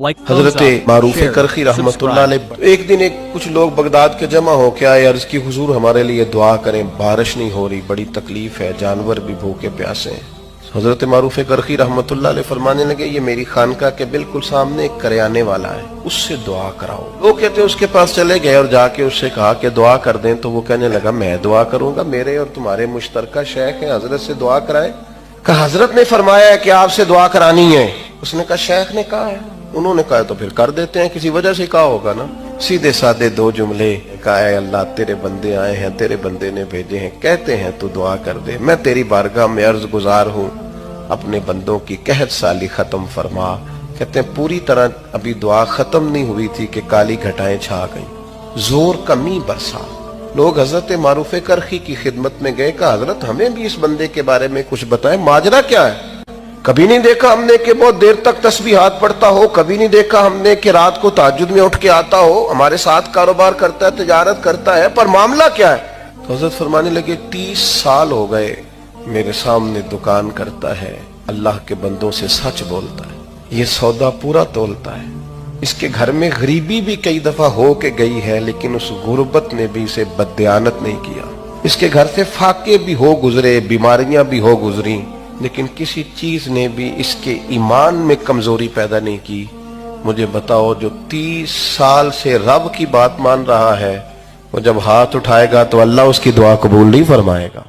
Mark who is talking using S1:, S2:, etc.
S1: حضرت معروف کرخی رحمۃ اللہ علیہ ایک دن کچھ لوگ بغداد کے جمع ہو کے آئے، عرض کی حضور ہمارے لیے دعا کریں، بارش نہیں ہو رہی، بڑی تکلیف ہے، جانور بھی بھوکے پیاسے ہیں۔ حضرت معروف کرخی رحمۃ اللہ علیہ فرمانے لگے، یہ میری خانقاہ کے بالکل سامنے ایک کریانے والا ہے، اس سے دعا کراؤ۔ وہ کہتے ہیں اس کے پاس چلے گئے اور جا کے اس سے کہا کہ دعا کر دیں، تو وہ کہنے لگا میں دعا کروں گا، میرے اور تمہارے مشترکہ شیخ ہیں، حضرت سے دعا کرائے۔ کہا حضرت نے فرمایا ہے کہ آپ سے دعا کرانی ہے۔ اس نے کہا شیخ نے کہا ہے، انہوں نے کہا تو پھر کر دیتے ہیں، کسی وجہ سے کہا ہوگا نا۔ سیدھے سادے دو جملے کہا، اے اللہ تیرے بندے آئے ہیں، تیرے بندے نے بھیجے ہیں، کہتے ہیں تو دعا کر دے، میں تیری بارگاہ میں عرض گزار ہوں، اپنے بندوں کی قحط سالی ختم فرما۔ کہتے ہیں پوری طرح ابھی دعا ختم نہیں ہوئی تھی کہ کالی گھٹائیں چھا گئیں، زور کمی برسا۔ لوگ حضرت معروف کرخی کی خدمت میں گئے، کہا حضرت ہمیں بھی اس بندے کے بارے میں کچھ بتائیں، ماجرا کیا ہے؟ کبھی نہیں دیکھا ہم نے کہ بہت دیر تک تسبیحات پڑھتا ہو، کبھی نہیں دیکھا ہم نے کہ رات کو تہجد میں اٹھ کے آتا ہو، ہمارے ساتھ کاروبار کرتا ہے، تجارت کرتا ہے، پر معاملہ کیا ہے؟ تو حضرت فرمانے لگے 30 سال ہو گئے میرے سامنے دکان کرتا ہے، اللہ کے بندوں سے سچ بولتا ہے، یہ سودا پورا تولتا ہے، اس کے گھر میں غریبی بھی کئی دفعہ ہو کے گئی ہے، لیکن اس غربت نے بھی اسے بددیانت نہیں کیا، اس کے گھر سے فاقے بھی ہو گزرے، بیماریاں بھی ہو گزری، لیکن کسی چیز نے بھی اس کے ایمان میں کمزوری پیدا نہیں کی۔ مجھے بتاؤ جو 30 سال سے رب کی بات مان رہا ہے، وہ جب ہاتھ اٹھائے گا تو اللہ اس کی دعا قبول نہیں فرمائے گا۔